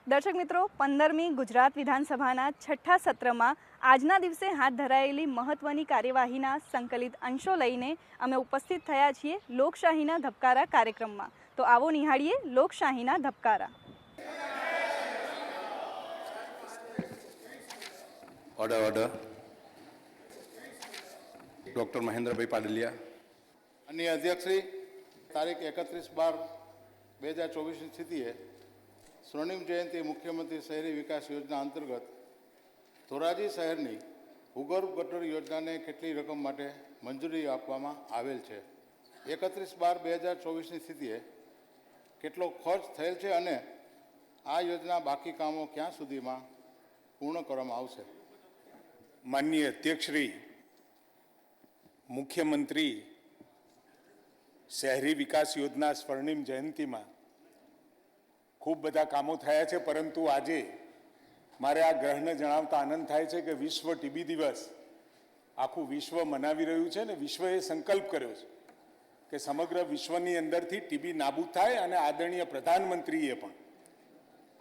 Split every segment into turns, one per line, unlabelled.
દર્શક મિત્રો, 15મી ગુજરાત વિધાનસભાના છઠ્ઠા સત્રમાં આજના દિવસે હાથ ધરાયેલી મહત્વની કાર્યવાહીના સંકલિત અંશો લઈને અમે ઉપસ્થિત થયા છીએ લોકશાહીના ધબકારા કાર્યક્રમમાં. તો આવો નિહાળીએ લોકશાહીના ધબકારા.
ઓર્ડર. ડૉક્ટર મહેન્દ્રભાઈ પાડલિયા.
અન્ય અધ્યક્ષશ્રી, તારીખ 31/12/2024ની સ્થિતિએ સ્વર્ણિમ જયંતિ મુખ્યમંત્રી શહેરી વિકાસ યોજના અંતર્ગત ધોરાજી શહેરની ભૂગર્ભ ગટર યોજનાને કેટલી રકમ માટે મંજૂરી આપવામાં આવેલ છે? 31/12/2024ની સ્થિતિએ કેટલો ખર્ચ થયેલ છે અને આ યોજના બાકી કામો ક્યાં સુધીમાં પૂર્ણ કરવામાં આવશે?
માનનીય અધ્યક્ષશ્રી, મુખ્યમંત્રી શહેરી વિકાસ યોજના સ્વર્ણિમ જયંતિમાં ખૂબ બધા કામો થયા છે, પરંતુ આજે મારે આ ગ્રહને જણાવતા આનંદ થાય છે કે વિશ્વ ટીબી દિવસ આખું વિશ્વ મનાવી રહ્યું છે ને વિશ્વએ સંકલ્પ કર્યો છે કે સમગ્ર વિશ્વની અંદરથી ટીબી નાબૂદ થાય. અને આદરણીય પ્રધાનમંત્રીએ પણ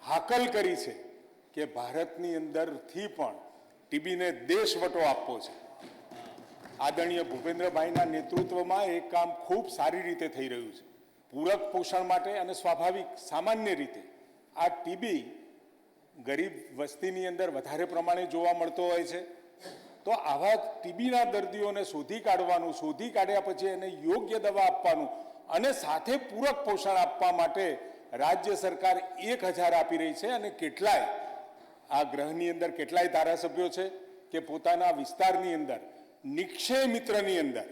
હાકલ કરી છે કે ભારતની અંદરથી પણ ટીબીને દેશવટો આપવો છે. આદરણીય ભૂપેન્દ્રભાઈના નેતૃત્વમાં એ કામ ખૂબ સારી રીતે થઈ રહ્યું છે. પૂરક પોષણ માટે અને સ્વાભાવિક સામાન્ય રીતે આ ટીબી ગરીબ વસ્તીની અંદર વધારે પ્રમાણે જોવા મળતો હોય છે. તો આવા ટીબીના દર્દીઓને શોધી કાઢવાનું, શોધી કાઢ્યા પછી એને યોગ્ય દવા આપવાનું અને સાથે પૂરક પોષણ આપવા માટે રાજ્ય સરકાર 1000 આપી રહી છે. અને કેટલાય આ ગ્રહની અંદર કેટલાય ધારાસભ્યો છે કે પોતાના વિસ્તારની અંદર નિક્ષય મિત્રની અંદર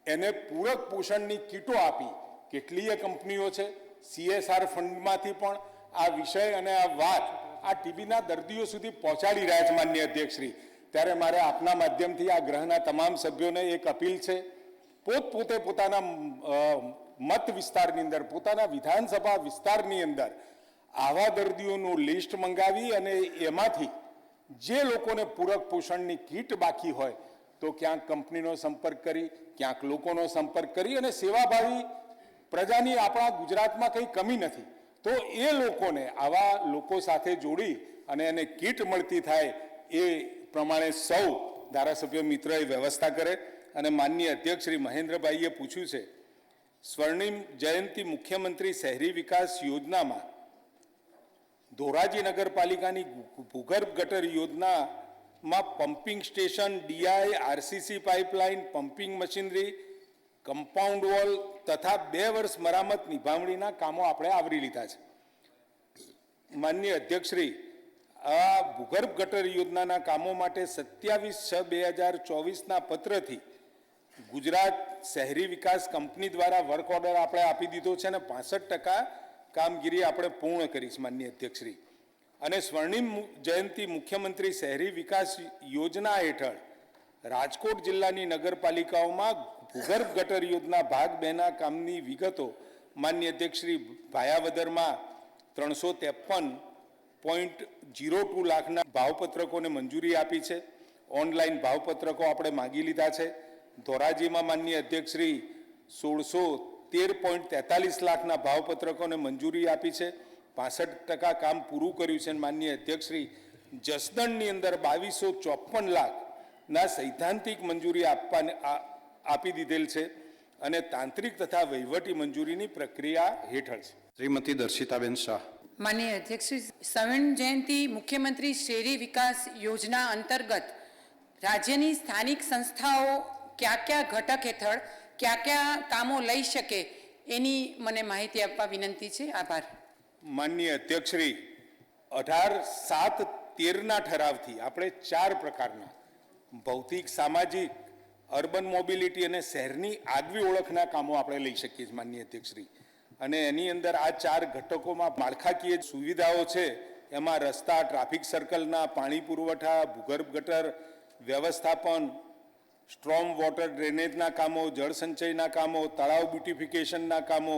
એને પૂરક પોષણની કીટો આપી. કેટલીય કંપનીઓ છે CSR ફંડમાંથી પણ આ વિષય અને આ વાત આ ટીબીના દર્દીઓ સુધી પહોંચાડી રહ્યા છે. માનનીય અધ્યક્ષશ્રી, ત્યારે મારે આપના માધ્યમથી આ ગ્રહના તમામ સભ્યોને એક અપીલ છે. પોતે પોતાના મત વિસ્તારની અંદર, પોતાના વિધાનસભા વિસ્તારની અંદર આવા દર્દીઓનું લિસ્ટ મંગાવી અને એમાંથી જે લોકોને પૂરક પોષણની કીટ બાકી હોય તો ક્યાંક કંપનીનો સંપર્ક કરી, ક્યાંક લોકોનો સંપર્ક કરી અને સેવાભાવી પ્રજાની આપણા ગુજરાતમાં કંઈ કમી નથી તો એ લોકોને આવા લોકો સાથે જોડી અને એને કીટ મળતી થાય એ પ્રમાણે સૌ ધારાસભ્ય મિત્રોએ વ્યવસ્થા કરે. અને માનનીય અધ્યક્ષ શ્રી મહેન્દ્રભાઈએ પૂછ્યું છે, સ્વર્ણિમ જયંતિ મુખ્યમંત્રી શહેરી વિકાસ યોજનામાં ધોરાજી નગરપાલિકાની ભૂગર્ભ ગટર યોજનામાં pumping station, DI, RCC pipeline, pumping machinery, compound wall તથા 2 વર્ષ મરામત નિભાવણીના કામો આપણે આવરી લીધા છે. માનનીય અધ્યક્ષશ્રી, આ ભૂગર્ભ ગટર યોજનાના કામો માટે 27/6/2024ના પત્રથી ગુજરાત શહેરી વિકાસ કંપની દ્વારા વર્ક ઓર્ડર આપણે આપી દીધો છે અને 65% કામગીરી આપણે પૂર્ણ કરી છે. માનનીય અધ્યક્ષશ્રી, અને સ્વર્ણિમ જયંતિ મુખ્યમંત્રી શહેરી વિકાસ યોજના હેઠળ રાજકોટ જિલ્લાની નગરપાલિકાઓમાં ભૂગર્ભ ગટર યોજના ભાગ 2ના કામની વિગતો માનનીય અધ્યક્ષશ્રી ભાયાવદરમાં 353.02 લાખના ભાવપત્રકોને મંજૂરી આપી છે. ઓનલાઈન ભાવપત્રકો આપણે માગી લીધા છે. ધોરાજીમાં માનનીય અધ્યક્ષશ્રી 1613.43 લાખના ભાવપત્રકોને મંજૂરી આપી છે. 65% કામ પૂરું કર્યું છે. માનનીય અધ્યક્ષશ્રી, જસદણની અંદર 2254 લાખના સૈદ્ધાંતિક મંજૂરી આપી દીધેલ છે અને તાંત્રિક તથા વહીવટી મંજૂરીની પ્રક્રિયા હેઠળ છે.
શ્રીમતી દર્શિતાબેન શાહ.
માનનીય અધ્યક્ષ, સ્વર્ણિમ જયંતિ મુખ્યમંત્રી શહેરી વિકાસ યોજના અંતર્ગત રાજ્યની સ્થાનિક સંસ્થાઓ કયા કયા ઘટક હેઠળ કયા કયા કામો લઈ શકે એની મને માહિતી આપવા વિનંતી છે. આભાર.
માનનીય અધ્યક્ષશ્રી, 18/7/13ના ઠરાવથી આપણે 4 પ્રકારના ભૌતિક, સામાજિક, અર્બન મોબિલિટી અને શહેરની આગવી ઓળખના કામો આપણે લઈ શકીએ છીએ. માનનીય અધ્યક્ષશ્રી, અને એની અંદર આ 4 ઘટકોમાં માળખાકીય સુવિધાઓ છે. એમાં રસ્તા, ટ્રાફિક સર્કલના, પાણી પુરવઠા, ભૂગર્ભ ગટર વ્યવસ્થાપન, સ્ટ્રોમ વોટર ડ્રેનેજના કામો, જળ સંચયના કામો, તળાવ બ્યુટિફિકેશનના કામો,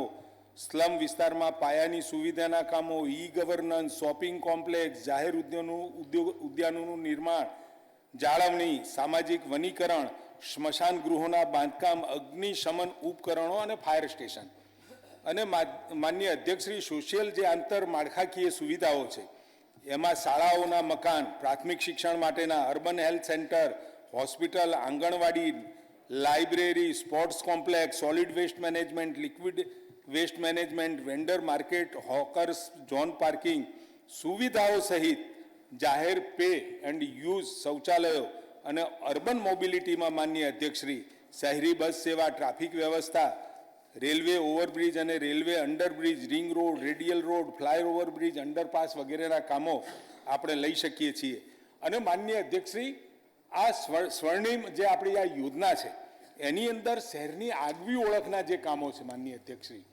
સ્લમ વિસ્તારમાં પાયાની સુવિધાના કામો, ગવર્નન્સ, શોપિંગ કોમ્પ્લેક્સ, જાહેર ઉદ્યાનોનું નિર્માણ, જાળવણી, સામાજિક વનીકરણ, સ્મશાન ગૃહોના બાંધકામ, અગ્નિશમન ઉપકરણો અને ફાયર સ્ટેશન. અને માનનીય અધ્યક્ષશ્રી સોશિયલ જે આંતર માળખાકીય સુવિધાઓ છે એમાં શાળાઓના મકાન, પ્રાથમિક શિક્ષણ માટેના urban health centre, hospital, anganwadi, library, sports complex, solid waste management, liquid waste management, vendor market, hawkers, zone parking સુવિધાઓ સહિત જાહેર પે એન્ડ યુઝ શૌચાલયો અને અર્બન મોબિલિટીમાં માનનીય અધ્યક્ષશ્રી શહેરી બસ સેવા, ટ્રાફિક વ્યવસ્થા, રેલવે ઓવરબ્રિજ અને railway underbridge, ring road, radial road, flyover bridge, underpass વગેરેના કામો આપણે લઈ શકીએ છીએ. અને માનનીય અધ્યક્ષશ્રી આ સ્વર્ણિમ જે આપણી આ યોજના છે એની અંદર શહેરની આગવી ઓળખના જે કામો છે માનનીય અધ્યક્ષશ્રી,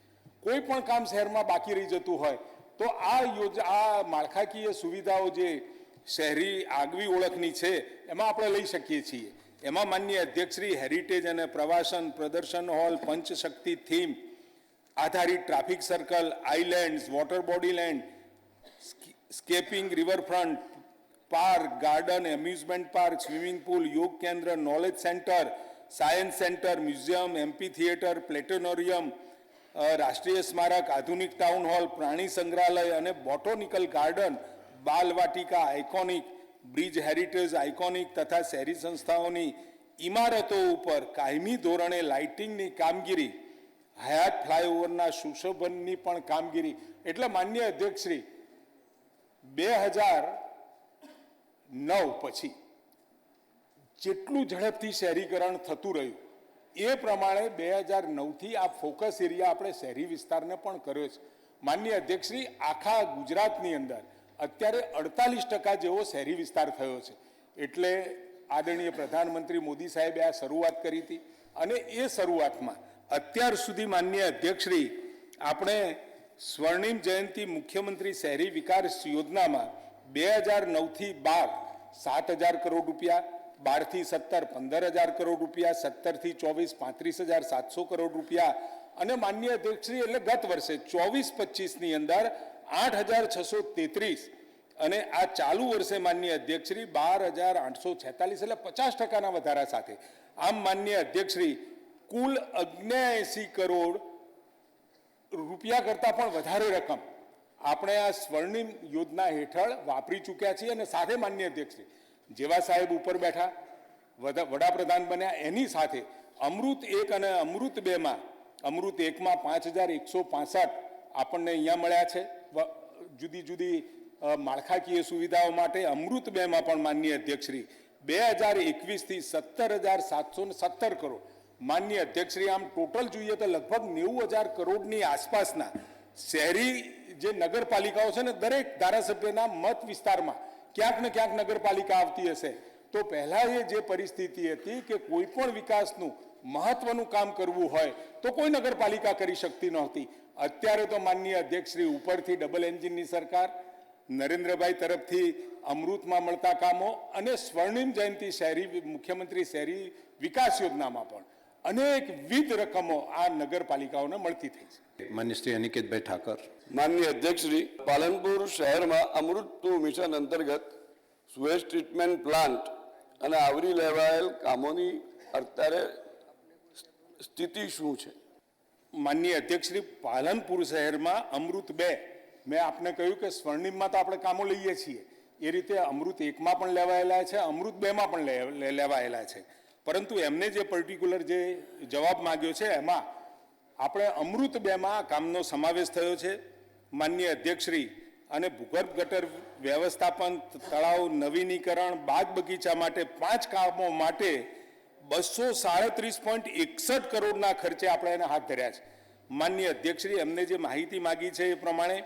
કોઈ પણ કામ શહેરમાં બાકી રહી જતું હોય તો આ માળખાકીય સુવિધાઓ જે શહેરી આગવી ઓળખની છે એમાં આપણે લઈ શકીએ છીએ. એમાં માનનીય અધ્યક્ષશ્રી હેરિટેજ અને પ્રવાસન, પ્રદર્શન હોલ, પંચશક્તિ થીમ આધારિત traffic circle, islands, water body landscaping, riverfront, park, garden, amusement park, swimming pool, યોગ કેન્દ્ર, knowledge centre, science centre, museum, MP theatre, planetarium, રાષ્ટ્રીય સ્મારક, આધુનિક ટાઉન હોલ, પ્રાણી સંગ્રહાલય અને બોટોનિકલ ગાર્ડન, બાલવાટિકા, આઇકોનિક બ્રિજ હેરિટેજ આઇકોનિક તથા શહેરી સંસ્થાઓની ઇમારતો ઉપર કાયમી ધોરણે લાઇટિંગની કામગીરી, હયાત ફ્લાયઓવરના સુશોભનની પણ કામગીરી. એટલે માનનીય અધ્યક્ષશ્રી 2009 પછી જેટલું ઝડપથી શહેરીકરણ થતું રહ્યું એ પ્રમાણે 2009થી આ ફોકસ એરિયા આપણે શહેરી વિસ્તારને પણ કર્યો છે. માનનીય અધ્યક્ષશ્રી આખા ગુજરાતની અંદર અત્યારે 48% જેવો શહેરી વિસ્તાર થયો છે. એટલે આદરણીય પ્રધાનમંત્રી મોદી સાહેબે આ શરૂઆત કરી હતી અને એ શરૂઆતમાં અત્યાર સુધી માનનીય અધ્યક્ષશ્રી આપણે સ્વર્ણિમ જયંતી મુખ્યમંત્રી શહેરી વિકાસ યોજનામાં 2009થી 12 7,000 કરોડ રૂપિયા, 12થી 17 15,000 કરોડ રૂપિયા, 17થી 24 35,700 કરોડ રૂપિયા અને માનનીય અધ્યક્ષશ્રી એટલે ગત વર્ષે 24-25ની અંદર 8,633 અને આ ચાલુ વર્ષે માનનીય અધ્યક્ષશ્રી 12,846 એટલે 50%ના વધારા સાથે આમ માનનીય અધ્યક્ષશ્રી કુલ 79 કરોડ રૂપિયા કરતાં પણ વધારે રકમ આપણે આ સ્વર્ણિમ યોજના હેઠળ વાપરી ચૂક્યા છીએ. અને સાથે માનનીય અધ્યક્ષશ્રી જેવા સાહેબ ઉપર બેઠા વડાપ્રધાન બન્યા એની સાથે અમૃત 1 અને અમૃત 2માં અમૃત 1માં 5,165 આપણને અહીંયા મળ્યા છે જુદી જુદી માળખાકીય સુવિધાઓ માટે. અમૃત 2માં પણ માનનીય અધ્યક્ષશ્રી 2021થી 17,717 કરોડ માનનીય અધ્યક્ષશ્રી આમ ટોટલ જોઈએ તો લગભગ 90,000 કરોડની આસપાસના શહેરી જે નગરપાલિકાઓ છે ને દરેક ધારાસભ્યના મત વિસ્તારમાં ક્યાંક ને ક્યાંક નગરપાલિકા આવતી હશે. તો પહેલાં એ જે પરિસ્થિતિ હતી કે કોઈ પણ વિકાસનું મહત્વનું કામ કરવું હોય તો કોઈ નગરપાલિકા કરી શકતી નહોતી. અત્યારે તો માનનીય અધ્યક્ષશ્રી ઉપરથી ડબલ એન્જિનની સરકાર, નરેન્દ્રભાઈ તરફથી અમૃતમાં મળતા કામો અને સ્વર્ણિમ જયંતી શહેરી મુખ્યમંત્રી શહેરી વિકાસ યોજનામાં પણ અનેકવિધ રકમો આ નગરપાલિકાઓને મળતી થઈ છે.
માન્ય શ્રી અનિકેતભાઈ ઠાકર.
માનનીય અધ્યક્ષશ્રી, પાલનપુર શહેરમાં અમૃત 2 મિશન અંતર્ગત સુએજ ટ્રીટમેન્ટ પ્લાન્ટ અને આવરી લેવાયેલ કામોની અત્યારે સ્થિતિ શું છે?
માનનીય અધ્યક્ષશ્રી પાલનપુર શહેરમાં અમૃત 2 મેં આપને કહ્યું કે સ્વર્ણિમમાં તો આપણે કામો લઈએ છીએ એ રીતે અમૃત 1માં પણ લેવાયેલા છે, અમૃત 2માં પણ લેવાયેલા છે. પરંતુ એમને જે પર્ટિક્યુલર જે જવાબ માંગ્યો છે એમાં આપણે અમૃત 2માં કામનો સમાવેશ થયો છે. માનનીય અધ્યક્ષશ્રી અને ભૂગર્ભ ગટર વ્યવસ્થાપન, તળાવ નવીનીકરણ, બાગ બગીચા માટે 5 કામો માટે 237.61 કરોડના ખર્ચે આપણે એને હાથ ધર્યા છે. માનનીય અધ્યક્ષશ્રી એમને જે માહિતી માગી છે એ પ્રમાણે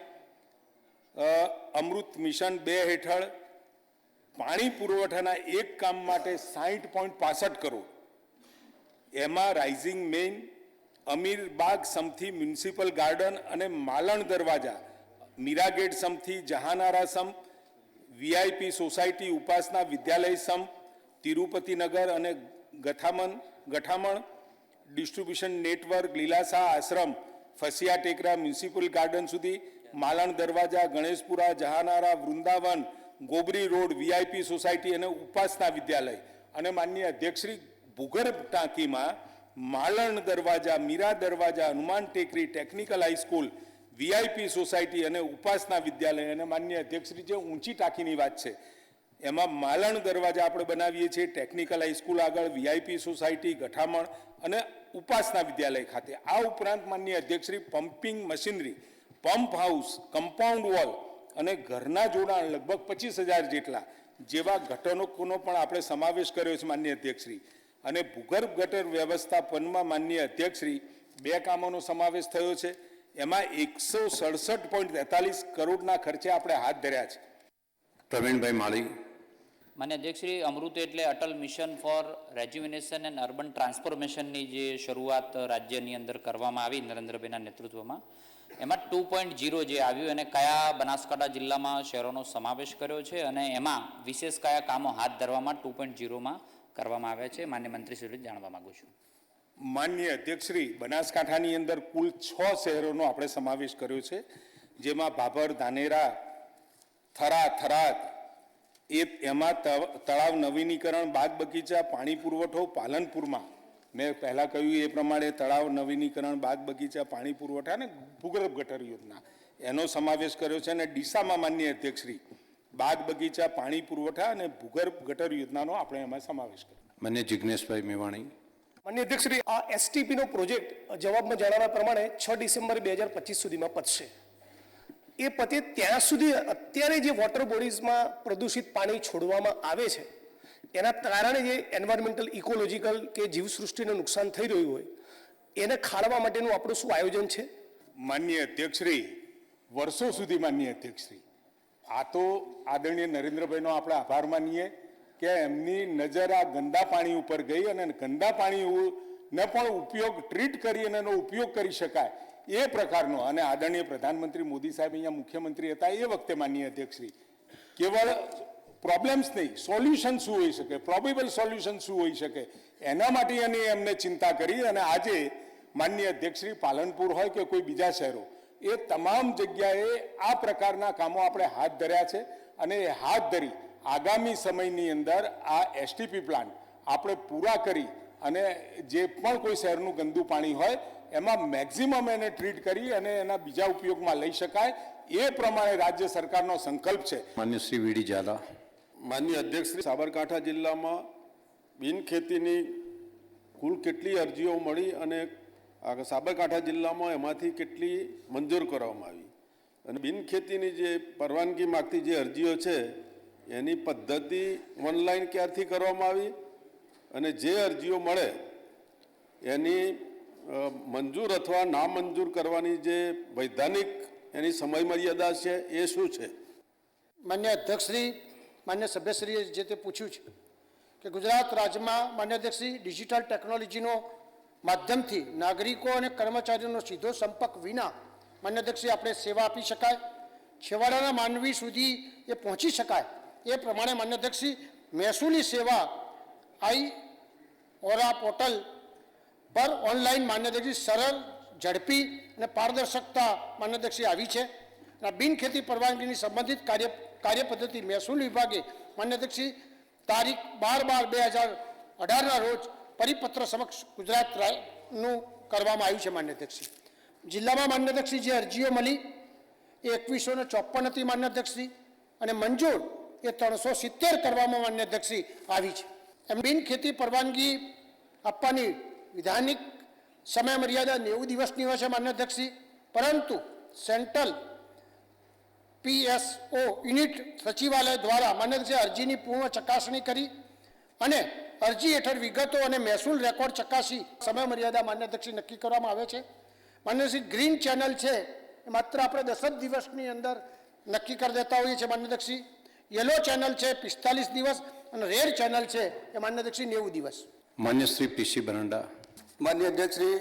અમૃત મિશન 2 હેઠળ પાણી પુરવઠાના એક કામ માટે 60.65 કરોડ, એમાં રાઇઝિંગ મેઇન, અમીરબાગ સમથી મ્યુનિસિપલ ગાર્ડન અને માલણ દરવાજા, મીરાગેટ સમથી જહાનારા સમ, વીઆઈપી સોસાયટી ઉપાસના વિદ્યાલય સમ, તિરુપતિનગર અને ગઠામણ ડિસ્ટ્રીબ્યુશન નેટવર્ક, લીલાસા આશ્રમ, ફસિયા ટેકરા મ્યુનિસિપલ ગાર્ડન સુધી, Malan Darwaja, Ganeshpura, Jahanara, Vrindavan, Gobari road, VIP society અને ઉપાસના વિદ્યાલય. અને માનનીય અધ્યક્ષશ્રી ભૂગર્ભ ટાંકીમાં માલણ દરવાજા, મીરા દરવાજા, હનુમાન ટેકરી, ટેકનિકલ હાઈસ્કૂલ, વીઆઈપી સોસાયટી અને ઉપાસના વિદ્યાલય અને માન્ય અધ્યક્ષશ્રી જે ઊંચી ટાંકીની વાત છે એમાં માલણ દરવાજા આપણે બનાવીએ છીએ, ટેકનિકલ હાઈસ્કૂલ આગળ, વીઆઈપી સોસાયટી, ગઠામણ અને ઉપાસના વિદ્યાલય ખાતે. આ ઉપરાંત માન્ય અધ્યક્ષશ્રી pumping machinery, pump house, compound wall અને ઘરના જોડાણ લગભગ 25,000 જેટલા જેવા ઘટકોનો પણ આપણે સમાવેશ કર્યો છે માન્ય અધ્યક્ષશ્રી. અને ભૂગર્ભ ગટર વ્યવસ્થાપનમાં માન્ય અધ્યક્ષશ્રી 2 કામોનો સમાવેશ થયો છે. એમાં 167.43 કરોડના ખર્ચે આપણે હાથ ધર્યા છે.
પ્રવીણભાઈ માળી.
માન્ય અધ્યક્ષશ્રી, અમૃત એટલે Atal mission for rejuvenation and urban ટ્રાન્સફોર્મેશનની જે શરૂઆત રાજ્યની અંદર કરવામાં આવી નરેન્દ્રભાઈના નેતૃત્વમાં, એમાં 2.0 જે આવ્યું એને કયા બનાસકાંઠા જિલ્લામાં શહેરોનો સમાવેશ કર્યો છે અને એમાં વિશેષ કયા કામો હાથ ધરવામાં 2.0માં કરવામાં આવ્યા છે, માન્ય મંત્રીશ્રી જાણવા માગું છું.
માન્ય અધ્યક્ષશ્રી, બનાસકાંઠાની અંદર કુલ 6 શહેરોનો આપણે સમાવેશ કર્યો છે, જેમાં ભાભર, ધાનેરા, થરાદ, એમાં તળાવ નવીનીકરણ, બાગ બગીચા, પાણી પુરવઠો, પાલનપુરમાં મેં પહેલાં કહ્યું એ પ્રમાણે તળાવ નવીનીકરણ, બાગ બગીચા, પાણી પુરવઠા અને ભૂગર્ભ ગટર યોજના એનો સમાવેશ કર્યો છે. અને ડીસામાં માન્ય અધ્યક્ષશ્રી બાગ બગીચા, પાણી પુરવઠા અને ભૂગર્ભ ગટર યોજનાનો આપણે એમાં સમાવેશ કર્યો.
માન્ય જિજ્ઞેશભાઈ મેવાણી.
માન્ય અધ્યક્ષશ્રી, આ એસટીપીનો પ્રોજેક્ટ જવાબમાં જણાવ્યા પ્રમાણે 6 ડિસેમ્બર 2025 સુધીમાં પતશે. એ પતે ત્યાં સુધી અત્યારે જે વોટર બોડીઝમાં પ્રદૂષિત પાણી છોડવામાં આવે છે એના કારણે જે એન્વાયરમેન્ટલ ઇકોલોજીકલ કે જીવસૃષ્ટિને નુકસાન થઈ રહ્યું હોય એને ખાળવા માટેનું આપણું શું આયોજન છે?
માન્ય અધ્યક્ષશ્રી, વર્ષો સુધી માન્ય અધ્યક્ષશ્રી, આ તો આદરણીય નરેન્દ્રભાઈનો આપણે આભાર માનીએ કે એમની નજર આ ગંદા પાણી ઉપર ગઈ અને ગંદા પાણીને પણ ઉપયોગ ટ્રીટ કરી અને એનો ઉપયોગ કરી શકાય એ પ્રકારનો. અને આદરણીય પ્રધાનમંત્રી મોદી સાહેબ અહીંયા મુખ્યમંત્રી હતા એ વખતે માન્ય અધ્યક્ષશ્રી કેવળ પ્રોબ્લેમ્સ નહીં, સોલ્યુશન શું હોઈ શકે, પ્રોબેબલ સોલ્યુશન શું હોઈ શકે એના માટે એમને ચિંતા કરી. અને આજે માન્ય અધ્યક્ષશ્રી પાલનપુર હોય કે કોઈ બીજા શહેરો, એ તમામ જગ્યાએ આ પ્રકારના કામો આપણે હાથ ધર્યા છે. અને એ હાથ ધરી આગામી સમયની અંદર આ એસટીપી પ્લાન્ટ આપણે પૂરા કરી અને જે પણ કોઈ શહેરનું ગંદુ પાણી હોય એમાં મેક્સિમમ એને ટ્રીટ કરી અને એના બીજા ઉપયોગમાં લઈ શકાય એ પ્રમાણે રાજ્ય સરકારનો સંકલ્પ છે.
માન્ય શ્રી વીડી ઝાલા.
માન્ય અધ્યક્ષશ્રી, સાબરકાંઠા જિલ્લામાં બિનખેતીની કુલ કેટલી અરજીઓ મળી અને સાબરકાંઠા જિલ્લામાં એમાંથી કેટલી મંજૂર કરવામાં આવી અને બિનખેતીની જે પરવાનગી માગતી જે અરજીઓ છે એની પદ્ધતિ ઓનલાઈન ક્યારથી કરવામાં આવી અને જે અરજીઓ મળે એની મંજૂર અથવા નામંજૂર કરવાની જે વૈધાનિક એની સમય મર્યાદા છે એ શું છે?
માન્ય અધ્યક્ષશ્રી, માન્ય સભ્યશ્રીએ જે તે પૂછ્યું છે કે ગુજરાત રાજ્યમાં માન્ય અધ્યક્ષશ્રી ડિજિટલ ટેકનોલોજીનો માધ્યમથી નાગરિકો અને કર્મચારીઓનો સીધો સંપર્ક વિના માન્ય અધ્યક્ષશ્રી આપણે સેવા આપી શકાય, છેવાડાના માનવી સુધી એ પહોંચી શકાય એ પ્રમાણે માન્ય અધ્યક્ષશ્રી મહેસૂલી સેવા ઓરા પોર્ટલ પર ઓનલાઈન માન્ય અધ્યક્ષશ્રી સરળ, ઝડપી અને પારદર્શકતા માન્ય અધ્યક્ષશ્રી આવી છે. અને બિનખેતી પરવાનગીની સંબંધિત કાર્ય પદ્ધતિ મહેસૂલ વિભાગે માન્ય અધ્યક્ષશ્રી તારીખ 12/12/2018ના રોજ પરિપત્ર સમક્ષ ગુજરાતનું કરવામાં આવ્યું છે. માન્ય અધ્યક્ષશ્રી, જિલ્લામાં માન્ય અધ્યક્ષશ્રી જે અરજીઓ મળી એ 2154 હતી માન્ય અધ્યક્ષશ્રી અને મંજૂર એ 370 કરવામાં માન્ય અધ્યક્ષશ્રી આવી છે. એમ બિનખેતી પરવાનગી આપવાની વિધાનિક સમય મર્યાદા 90 દિવસની હોય છે માન્ય અધ્યક્ષશ્રી, પરંતુ સેન્ટ્રલ PSO યુનિટ સચિવાલય દ્વારા માન્ય અધ્યક્ષશ્રી અરજીની પૂર્ણ ચકાસણી કરી અને અરજી હેઠળ વિગતો અને મહેસૂલ રેકોર્ડ ચકાસી સમય મર્યાદા માન્ય અધ્યક્ષશ્રી નક્કી કરવામાં આવે છે. માન્ય અધ્યક્ષશ્રી ગ્રીન ચેનલ છે એ માત્ર આપણે 10 જ દિવસની અંદર નક્કી કરી દેતા હોઈએ છીએ માન્ય અધ્યક્ષશ્રી. યલો ચેનલ છે 45 દિવસ અને રેડ ચેનલ છે એ માન્ય અધ્યક્ષશ્રી 90 દિવસ.
માન્ય શ્રી પીસી બરંડા.
માન્ય અધ્યક્ષશ્રી,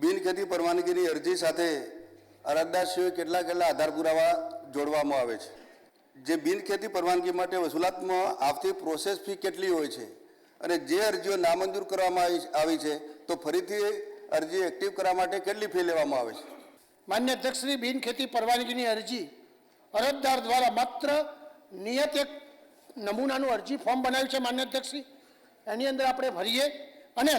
બિનખેતી પરવાનગીની અરજી સાથે અરજદારશ્રીઓએ કેટલા આધાર પુરાવા જોડવામાં આવે છે? જે બિનખેતી પરવાનગી માટે વસૂલાતમાં આવતી પ્રોસેસ ફી કેટલી હોય છે અને જે અરજીઓ નામંજૂર કરવામાં આવી છે તો ફરીથી અરજી એક્ટિવ કરવા માટે કેટલી ફી લેવામાં આવે છે?
માન્ય અધ્યક્ષશ્રી, બિનખેતી પરવાનગીની અરજી અરજદાર દ્વારા માત્ર નિયત એક નમૂનાનું અરજી ફોર્મ બનાવ્યું છે માન્ય અધ્યક્ષશ્રી, એની અંદર આપણે ભરીએ અને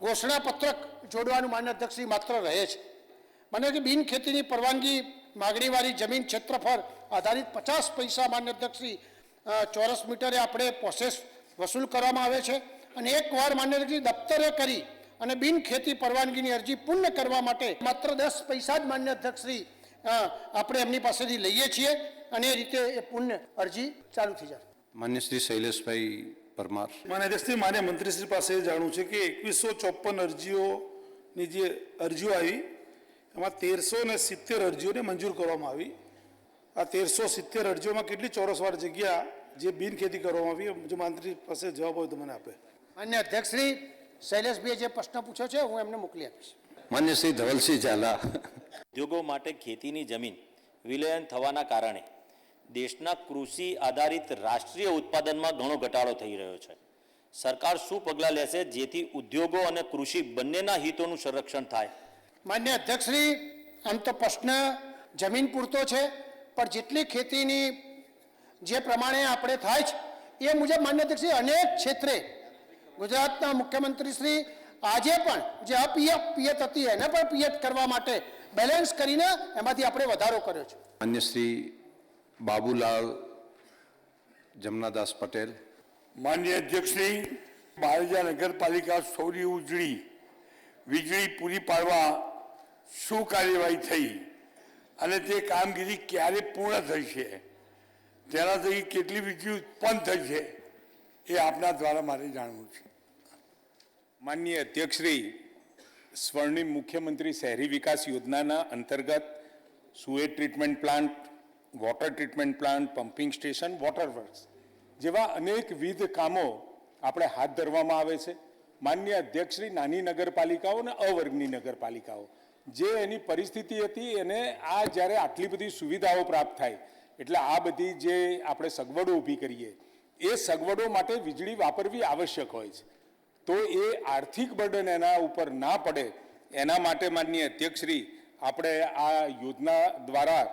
ઘોષણાપત્રક જોડવાનું માન્ય અધ્યક્ષશ્રી માત્ર રહે છે. મને કે બિન ખેતીની પરવાનગી માગણીવાળી જમીન ક્ષેત્રફળ આધારિત 50 પૈસા માન્ય અધ્યક્ષશ્રી ચોરસ મીટરે આપણે પ્રોસેસ વસૂલ કરવામાં આવે છે. અને એકવાર માન્ય અધ્યક્ષશ્રી દફતરે કરી અને બિન ખેતી પરવાનગીની અરજી પૂર્ણ કરવા માટે માત્ર 10 પૈસા જ માન્ય અધ્યક્ષશ્રી આપણે એમની પાસેથી લઈએ છીએ અને એ રીતે એ પૂર્ણ અરજી ચાલુ થઈ જાય.
માન્ય શ્રી શૈલેષભાઈ પરમાર.
માન્ય અધ્યક્ષશ્રી, માન્ય મંત્રીશ્રી પાસે જાણવું છે કે 2154 અરજીઓની જે અરજીઓ આવી એમાં 1370 અરજીઓને મંજૂર કરવામાં આવી. આ 1370 અરજીઓમાં કેટલી ચોરસવાર જગ્યા જે બિનખેતી કરવામાં આવી, જો મંત્રી પાસે જવાબ હોય તો મને આપે.
માન્ય અધ્યક્ષશ્રી, શૈલેષભાઈએ જે પ્રશ્ન પૂછ્યો છે હું એમને મોકલી આપીશ.
માન્ય શ્રી ધવલસિંહ ઝાલા.
ઉદ્યોગો માટે ખેતીની જમીન વિલયન થવાના કારણે દેશના કૃષિ આધારિત રાષ્ટ્રીય ઉત્પાદનમાં ઘણો ઘટાડો થઈ રહ્યો છે. સરકાર શું પગલાં લેશે જેથી ઉદ્યોગો અને કૃષિ બંનેના હિતોનું સંરક્ષણ થાય?
માન્ય અધ્યક્ષશ્રી, આમ તો પ્રશ્ન જમીન પૂરતો છે, પણ જેટલી ખેતીની જે પ્રમાણે આપણે થાય છે એ મુજબ માન્ય અધ્યક્ષશ્રી અનેક ક્ષેત્રે ગુજરાતના મુખ્યમંત્રીશ્રી આજે પણ જે અપિયત હતી એને પણ પિયત કરવા માટે બેલેન્સ કરીને એમાંથી આપણે વધારો કર્યો છે.
માન્ય શ્રી બાબુલાલ જમનાદાસ પટેલ.
માન્ય અધ્યક્ષશ્રી, બારજા નગરપાલિકા સૌરી વીજળી પૂરી પાડવા શું કાર્યવાહી થઈ અને તે કામગીરી ક્યારે પૂર્ણ થશે, તેનાથી કેટલી વીજળી ઉત્પન્ન થશે એ આપના દ્વારા મારે જાણવું છે.
માનનીય અધ્યક્ષશ્રી, સ્વર્ણિમ મુખ્યમંત્રી શહેરી વિકાસ યોજનાના અંતર્ગત sewage treatment plant, water treatment plant, pumping station, water works જેવા અનેકવિધ કામો આપણે હાથ ધરવામાં આવે છે. માનનીય અધ્યક્ષશ્રી, નાની નગરપાલિકાઓ અને અવર્ગની નગરપાલિકાઓ જે એની પરિસ્થિતિ હતી એને આ જ્યારે આટલી બધી સુવિધાઓ પ્રાપ્ત થાય એટલે આ બધી જે આપણે સગવડો ઊભી કરીએ એ સગવડો માટે વીજળી વાપરવી આવશ્યક હોય છે. તો એ આર્થિક બર્ડન એના ઉપર ના પડે એના માટે માનનીય અધ્યક્ષશ્રી આપણે આ યોજના દ્વારા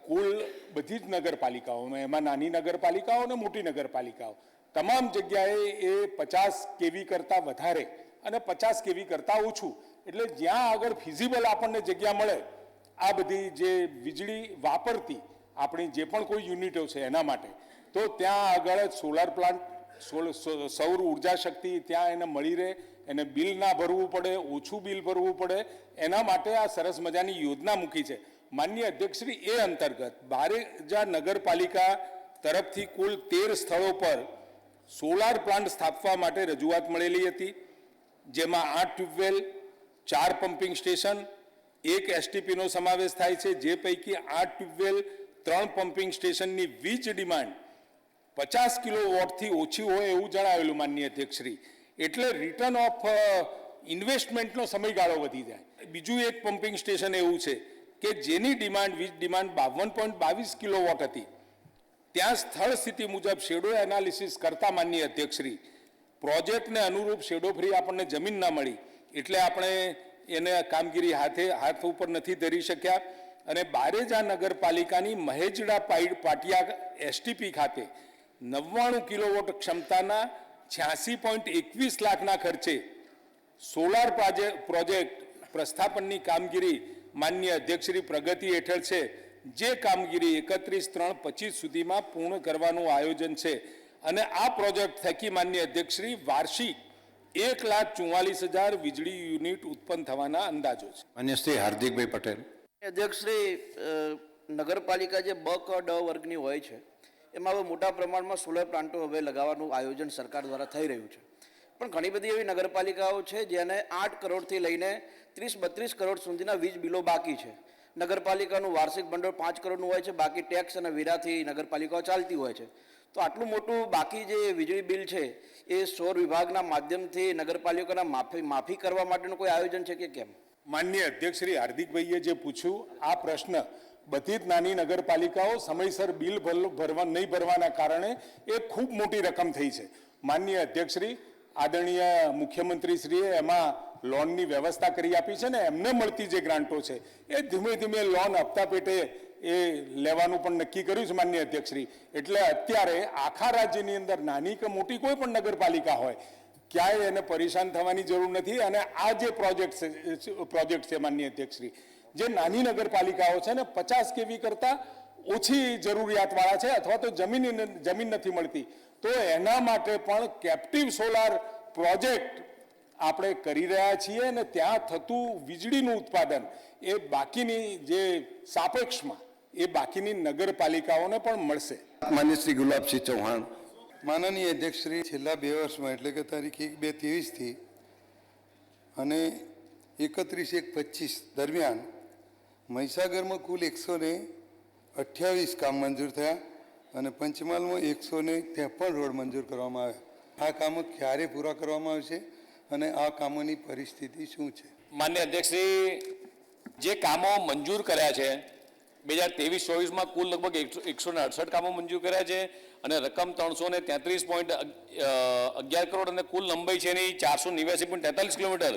કુલ બધી જ નગરપાલિકાઓમાં, એમાં નાની નગરપાલિકાઓ અને મોટી નગરપાલિકાઓ તમામ જગ્યાએ એ 50 કેવી કરતાં વધારે અને 50 કેવી કરતાં ઓછું, એટલે જ્યાં આગળ ફિઝિબલ આપણને જગ્યા મળે આ બધી જે વીજળી વાપરતી આપણી જે પણ કોઈ યુનિટો છે એના માટે, તો ત્યાં આગળ સોલાર પ્લાન્ટ, સૌર ઉર્જા શક્તિ ત્યાં એને મળી રહે, એને બિલ ના ભરવું પડે, ઓછું બિલ ભરવું પડે, એના માટે આ સરસ મજાની યોજના મૂકી છે. માનનીય અધ્યક્ષશ્રી, એ અંતર્ગત બારેજા નગરપાલિકા તરફથી કુલ 13 સ્થળો પર સોલાર પ્લાન્ટ સ્થાપવા માટે રજૂઆત મળેલી હતી, જેમાં 8 ટ્યુબવેલ, 4 પમ્પિંગ સ્ટેશન, 1 એસટીપીનો સમાવેશ થાય છે, જે પૈકી 8 ટ્યુબવેલ, 3 પમ્પિંગ સ્ટેશનની વીજ ડિમાન્ડ 50 કિલોવોટથી ઓછી હોય એવું જણાવેલું માનનીય અધ્યક્ષશ્રી. એટલે રિટર્ન ઓફ ઇન્વેસ્ટમેન્ટનો સમયગાળો વધી જાય. બીજું એક પમ્પિંગ સ્ટેશન એવું છે કે જેની વીજ ડિમાન્ડ 52.22 કિલોવોટ હતી, ત્યાં સ્થળ સ્થિતિ મુજબ શેડો એનાલિસિસ કરતા માનનીય અધ્યક્ષશ્રી પ્રોજેક્ટને અનુરૂપ શેડો ફ્રી આપણને જમીન ના મળી એટલે આપણે એને કામગીરી હાથ ઉપર નથી ધરી શક્યા. અને બારેજા નગરપાલિકાની મહેજડા પાટિયા એસટીપી ખાતે 99 કિલોવોટ ક્ષમતાના 86.21 લાખના ખર્ચે સોલાર પ્રોજેક્ટ પ્રસ્થાપનની કામગીરી માનનીય અધ્યક્ષશ્રી પ્રગતિ હેઠળ છે, જે કામગીરી 31/3/25 સુધીમાં પૂર્ણ કરવાનું આયોજન છે. અને આ પ્રોજેક્ટ થકી માનનીય અધ્યક્ષશ્રી વાર્ષિક 1,44,000 વીજળી યુનિટ ઉત્પન્ન થવાના અંદાજો છે.
માન્ય શ્રી હાર્દિકભાઈ પટેલ.
અધ્યક્ષશ્રી, નગરપાલિકા જે બ ક ડ વર્ગની હોય છે એમાં હવે મોટા પ્રમાણમાં સોલર પ્લાન્ટો હવે લગાવવાનું આયોજન સરકાર દ્વારા થઈ રહ્યું છે, પણ ઘણી બધી એવી નગરપાલિકાઓ છે જેને 8 કરોડથી લઈને 30-32 કરોડ સુધીના વીજ બિલો બાકી છે. નગરપાલિકાનું વાર્ષિક ભંડોળ 5 કરોડનું હોય છે, બાકી ટેક્સ અને વેરાથી નગરપાલિકાઓ ચાલતી હોય છે. તો આટલું મોટું બાકી જે વીજળી બિલ છે એ સૌર વિભાગના માધ્યમથી નગરપાલિકાના માફી કરવા માટેનું કોઈ આયોજન છે કે કેમ?
માનનીય અધ્યક્ષશ્રી હાર્દિકભાઈએ જે પૂછ્યું આ પ્રશ્ન, બધી જ નાની નગરપાલિકાઓ સમયસર બિલ નહીં ભરવાના કારણે એ ખૂબ મોટી રકમ થઈ છે. માનનીય અધ્યક્ષશ્રી, આદરણીય મુખ્યમંત્રીશ્રીએ એમાં લોનની વ્યવસ્થા કરી આપી છે ને એમને મળતી જે ગ્રાન્ટો છે એ ધીમે ધીમે લોન હપ્તા પેટે એ લેવાનું પણ નક્કી કર્યું છે માનનીય અધ્યક્ષશ્રી. એટલે અત્યારે આખા રાજ્યની અંદર નાની કે મોટી કોઈ પણ નગરપાલિકા હોય ક્યાંય એને પરેશાન થવાની જરૂર નથી. અને આ જે પ્રોજેક્ટ છે માનનીય અધ્યક્ષશ્રી, જે નાની નગરપાલિકાઓ છે ને 50 કેવી કરતાં ઓછી જરૂરિયાતવાળા છે અથવા તો જમીન નથી મળતી, તો એના માટે પણ કેપ્ટિવ સોલાર પ્રોજેક્ટ આપણે કરી રહ્યા છીએ અને ત્યાં થતું વીજળીનું ઉત્પાદન એ બાકીની જે સાપેક્ષમાં એ બાકીની નગરપાલિકાઓને પણ મળશે.
માન્ય શ્રી ગુલાબસિંહ ચૌહાણ.
માનનીય અધ્યક્ષશ્રી, છેલ્લા 2 વર્ષમાં એટલે કે તારીખ 1/2/23થી અને 31/1/25 દરમિયાન મહીસાગરમાં કુલ 128 કામ મંજૂર થયા અને પંચમહાલમાં 153 રોડ મંજૂર કરવામાં આવ્યા. આ કામો ક્યારે પૂરા કરવામાં આવશે અને આ કામોની પરિસ્થિતિ શું છે?
માન્ય અધ્યક્ષશ્રી, જે કામો મંજૂર કર્યા છે 2023-24માં કુલ લગભગ 168 કામો મંજૂર કર્યા છે અને રકમ 333.11 કરોડ અને કુલ લંબાઈ છે એની 489.43 કિલોમીટર.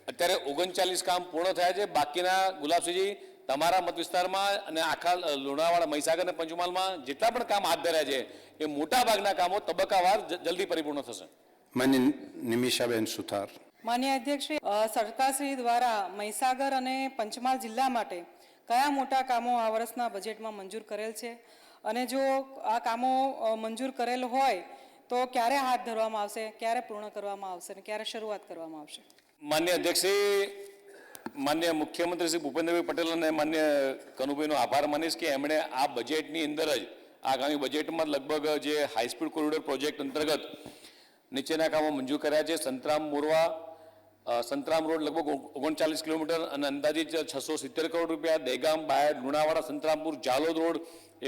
અત્યારે 39 કામ પૂર્ણ થયા છે. બાકીના ગુલાબસિંહજી, તમારા મત વિસ્તારમાં અને આખા લુણાવાડા, મહીસાગર અને પંચમહાલમાં જેટલા પણ કામ હાથ ધર્યા છે એ મોટા ભાગના કામો તબક્કાવાર જલ્દી પરિપૂર્ણ થશે.
માન્ય નિમિષાબેન સુથાર.
માન્ય અધ્યક્ષશ્રી, સરકારશ્રી દ્વારા મહીસાગર અને પંચમહાલ જિલ્લા માટે કયા મોટા કામો આ વર્ષના બજેટમાં મંજૂર કરેલ છે અને જો આ કામો મંજૂર કરેલ હોય તો ક્યારે હાથ ધરવામાં આવશે, ક્યારે પૂર્ણ કરવામાં આવશે અને ક્યારે શરૂઆત કરવામાં આવશે?
માન્ય અધ્યક્ષશ્રી, માન્ય મુખ્યમંત્રી શ્રી ભૂપેન્દ્રભાઈ પટેલ અને માન્ય કનુભાઈનો આભાર માનીશ કે એમણે આ બજેટની અંદર જ આગામી બજેટમાં લગભગ જે હાઈસ્પીડ કોરિડોર પ્રોજેક્ટ અંતર્ગત નીચેના કામો મંજૂર કર્યા છે. સંતરામ રોડ લગભગ 39 કિલોમીટર અને અંદાજિત 670 કરોડ રૂપિયા. દહેગામ બાયડ લુણાવાડા સંતરામપુર જાલોદ રોડ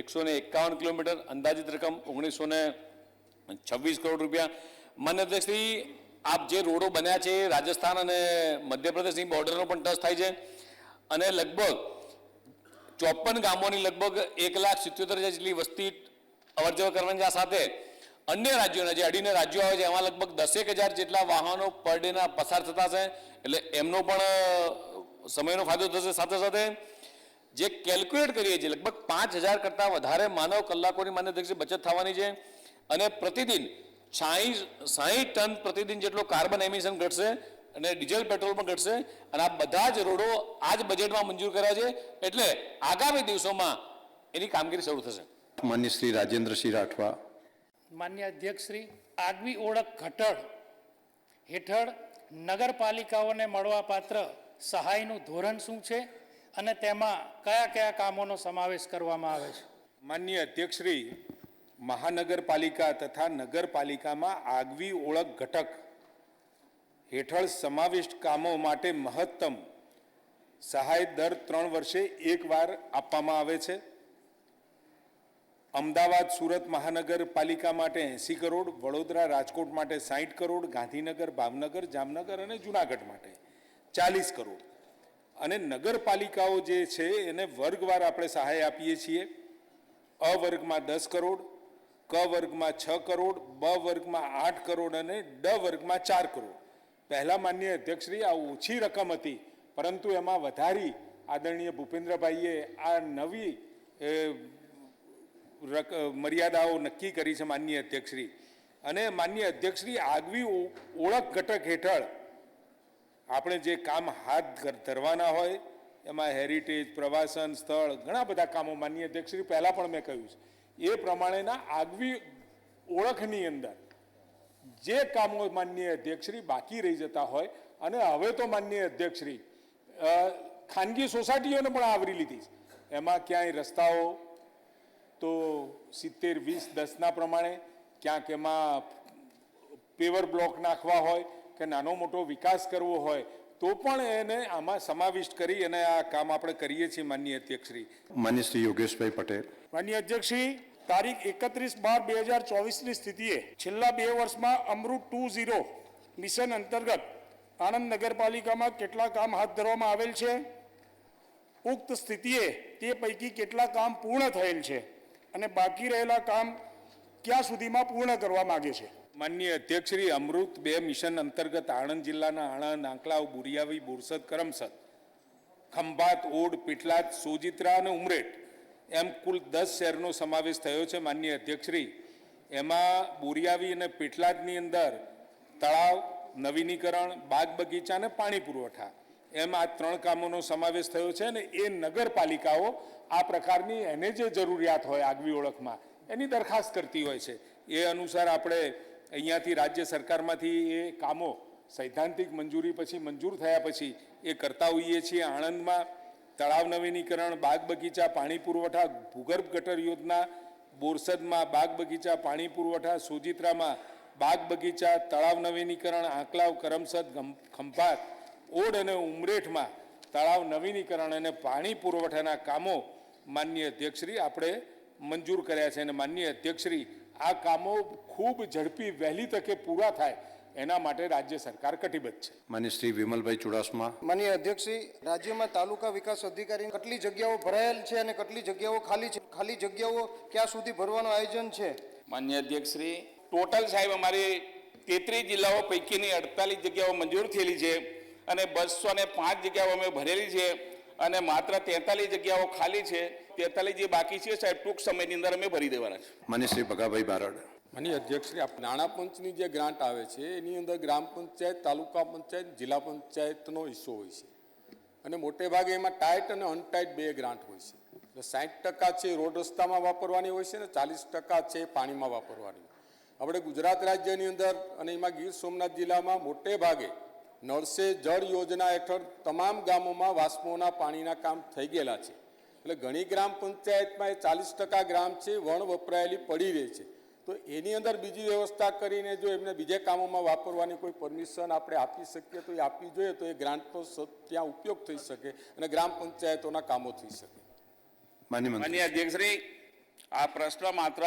151 કિલોમીટર, અંદાજિત રકમ 1926 કરોડ રૂપિયા. માન્ય અધ્યક્ષશ્રી, આપ જે રોડો બન્યા છે રાજસ્થાન અને મધ્યપ્રદેશની બોર્ડરનો પણ ટચ થાય છે અને લગભગ 54 ગામોની લગભગ 1,77,000 જેટલી વસ્તી અવરજવર કરવાની સાથે અન્ય રાજ્યોના જે અડીને રાજ્યો આવે છે એમાં લગભગ 10,000 જેટલા વાહનો પર ડેના પસાર થતા છે, એટલે એમનો પણ સમયનો ફાયદો થશે. સાથે સાથે જે કેલ્ક્યુલેટ કરીએ છીએ લગભગ 5,000 કરતાં વધારે માનવ કલાકોની માન્ય અધ્યક્ષ બચત થવાની છે અને પ્રતિદિન 60 ટન પ્રતિદિન જેટલો કાર્બન એમિશન ઘટશે અને ડીઝલ પેટ્રોલ પણ ઘટશે. અને આ બધા જ રોડો આ જ બજેટમાં મંજૂર કર્યા છે, એટલે આગામી દિવસોમાં એની કામગીરી શરૂ થશે.
માન્ય શ્રી રાજેન્દ્રસિંહ રાઠવા.
માન્ય અધ્યક્ષશ્રી, આગવી ઓળખ ઘટડ હેઠળ નગરપાલિકાઓને મળવાપાત્ર સહાયનું ધોરણ શું છે અને તેમાં કયા કયા કામોનો સમાવેશ કરવામાં આવે છે?
માન્ય અધ્યક્ષશ્રી, મહાનગરપાલિકા તથા નગરપાલિકામાં આગવી ઓળખ ઘટક હેઠળ સમાવિષ્ટ કામો માટે મહત્તમ સહાય દર 3 વર્ષે એકવાર આપવામાં આવે છે. અમદાવાદ સુરત મહાનગરપાલિકા માટે 80 કરોડ, વડોદરા રાજકોટ માટે 60 કરોડ, ગાંધીનગર ભાવનગર જામનગર અને જૂનાગઢ માટે 40 કરોડ. અને નગરપાલિકાઓ જે છે એને વર્ગવાર આપણે સહાય આપીએ છીએ. અ વર્ગમાં 10 કરોડ, ક વર્ગમાં 6 કરોડ, બ વર્ગમાં 8 કરોડ અને ડ વર્ગમાં 4 કરોડ. પહેલા માન્ય અધ્યક્ષશ્રી, આ ઓછી રકમ હતી પરંતુ એમાં વધારી આદરણીય ભૂપેન્દ્રભાઈએ આ નવી મર્યાદાઓ નક્કી કરી છે માન્ય અધ્યક્ષશ્રી. અને માન્ય અધ્યક્ષશ્રી, આગવી ઓળખ ઘટક હેઠળ આપણે જે કામ હાથ ધરવાના હોય એમાં હેરિટેજ, પ્રવાસન સ્થળ, ઘણા બધા કામો માન્ય અધ્યક્ષશ્રી પહેલાં પણ મેં કહ્યું છે એ પ્રમાણેના આગવી ઓળખની અંદર જે કામો માન્ય અધ્યક્ષશ્રી બાકી રહી જતા હોય અને હવે તો માન્ય અધ્યક્ષશ્રી ખાનગી સોસાયટીઓને પણ આવરી લીધી છે. એમાં ક્યાંય રસ્તાઓ તો 70-20-10ના પ્રમાણે, ક્યાંક એમાં પેવર બ્લોક નાખવા હોય કે નાનો મોટો વિકાસ કરવો હોય તો પણ એને આમાં સમાવિષ્ટ કરી અને આ કામ આપણે કરીએ છીએ માનનીય અધ્યક્ષશ્રી.
માન્ય શ્રી યોગેશભાઈ પટેલ.
માનનીય અધ્યક્ષશ્રી, તારીખ 31/12/2024ની સ્થિતિએ છેલ્લા 2 વર્ષમાં અમૃત 2.0 મિશન અંતર્ગત આણંદ નગરપાલિકામાં કેટલા કામ હાથ ધરવામાં આવેલ છે? ઉક્ત સ્થિતિએ તે પૈકી કેટલા કામ પૂર્ણ થયેલ છે અને બાકી રહેલા કામ ક્યાં સુધીમાં પૂર્ણ કરવા માંગે છે?
માનનીય અધ્યક્ષશ્રી, અમૃત 2 મિશન અંતર્ગત આણંદ જિલ્લાના આણંદ, આંકલાવ, બોરિયાવી, બોરસદ, કરમસદ, ખંભાત, ઓડ, પેટલાદ, સોજિત્રા અને ઉમરેઠ એમ કુલ 10 શહેરનો સમાવેશ થયો છે. માનનીય અધ્યક્ષશ્રી, એમાં બોરિયાવી અને પેટલાદની અંદર તળાવ નવીનીકરણ, બાગ બગીચા અને પાણી પુરવઠા, એમ આ 3 કામોનો સમાવેશ થયો છે. અને એ નગરપાલિકાઓ આ પ્રકારની એને જે જરૂરિયાત હોય આગવી ઓળખમાં એની દરખાસ્ત કરતી હોય છે. એ અનુસાર આપણે અહીંયાથી રાજ્ય સરકારમાંથી એ કામો સૈદ્ધાંતિક મંજૂરી પછી મંજૂર થયા પછી એ કરતા હોઈએ છીએ. આણંદમાં તળાવ નવીનીકરણ, બાગ બગીચા, પાણી પુરવઠા, ભૂગર્ભ ગટર યોજના, બોરસદમાં બાગ બગીચા, પાણી પુરવઠા, સોજિત્રામાં બાગ બગીચા, તળાવ નવીનીકરણ, આંકલાવ, કરમસદ, ખંભાત, ઓડ અને ઉમરેઠમાં તળાવ નવીનીકરણ અને પાણી પુરવઠાના કામો માનનીય અધ્યક્ષશ્રી આપણે મંજૂર કર્યા છે. અને માનનીય અધ્યક્ષશ્રી આ કામો ખૂબ ઝડપી વહેલી તકે પૂરા થાય એના માટે રાજ્ય સરકાર કટિબદ્ધ છે.
માનનીય શ્રી વિમલભાઈ ચુડાસમા.
માનનીય અધ્યક્ષશ્રી, રાજ્યમાં તાલુકા વિકાસ અધિકારી કેટલી જગ્યાઓ ભરાયેલ છે અને કેટલી જગ્યાઓ ખાલી છે? ખાલી જગ્યાઓ ક્યાં સુધી ભરવાનું આયોજન છે?
માનનીય અધ્યક્ષશ્રી, ટોટલ સાહેબ અમારી 33 જિલ્લાઓ પૈકીની 48 જગ્યાઓ મંજૂર થયેલી છે અને 205 જગ્યાઓ અમે ભરેલી છે અને માત્ર 43 જગ્યાઓ ખાલી છે. 43 જે બાકી છે સાહેબ ટૂંક સમયની અંદર અમે ભરી દેવાના છે.
માનનીય શ્રી ભગાભાઈ બારડ.
માનનીય અધ્યક્ષશ્રી, નાણાં પંચની જે ગ્રાન્ટ આવે છે એની અંદર ગ્રામ પંચાયત, તાલુકા પંચાયત, જિલ્લા પંચાયતનો હિસ્સો હોય છે અને મોટે ભાગે એમાં ટાઈટ અને અનટાઈટ 2 ગ્રાન્ટ હોય છે. એટલે 60% છે રોડ રસ્તામાં વાપરવાની હોય છે અને 40% છે પાણીમાં વાપરવાની. આપણે ગુજરાત રાજ્યની અંદર અને એમાં ગીર સોમનાથ જિલ્લામાં મોટે ભાગે નળ સે જળ યોજના હેઠળ તમામ ગામોમાં વાસ્મોના પાણીના કામ થઈ ગયેલા છે. એટલે ઘણી ગ્રામ પંચાયતમાં એ 40% ગ્રામ છે વણ વપરાયેલી પડી રહી છે. તો એની અંદર બીજી વ્યવસ્થા કરીને જો એમને બીજે કામોમાં વાપરવાની કોઈ પરમિશન આપણે આપી શકીએ તો એ આપવી જોઈએ, તો એ ગ્રાન્ટનો ત્યાં ઉપયોગ થઈ શકે અને ગ્રામ પંચાયતોના કામો થઈ શકે.
માનનીય અધ્યક્ષશ્રી, આ પ્રશ્ન માત્ર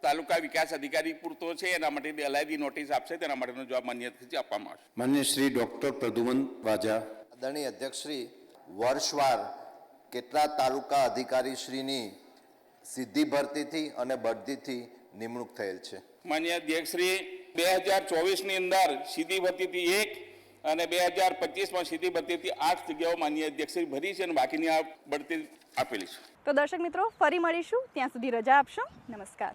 તાલુકા વિકાસ અધિકારી પૂરતો છે. એના માટે અલાયદી નોટિસ આપશે, તેના માટેનો જવાબ માનનીય અધ્યક્ષશ્રી આપવામાં આવશે.
માનનીય શ્રી ડોક્ટર પ્રદ્યુમન વાજા.
આદરણીય અધ્યક્ષશ્રી, વર્ષવાર કેટલા તાલુકા અધિકારીશ્રીની સીધી ભરતીથી અને બઢતીથી નિમણૂક થયેલ છે?
માનનીય અધ્યક્ષશ્રી, 2024ની અંદર સીધી ભરતીથી 1 અને 2025માં સીધી ભરતીથી 8 જગ્યાઓ માનનીય અધ્યક્ષશ્રી ભરી છે અને બાકીની આ બઢતી આપેલી છે.
તો દર્શક મિત્રો, ફરી મળીશું. ત્યાં સુધી રજા આપશો. નમસ્કાર.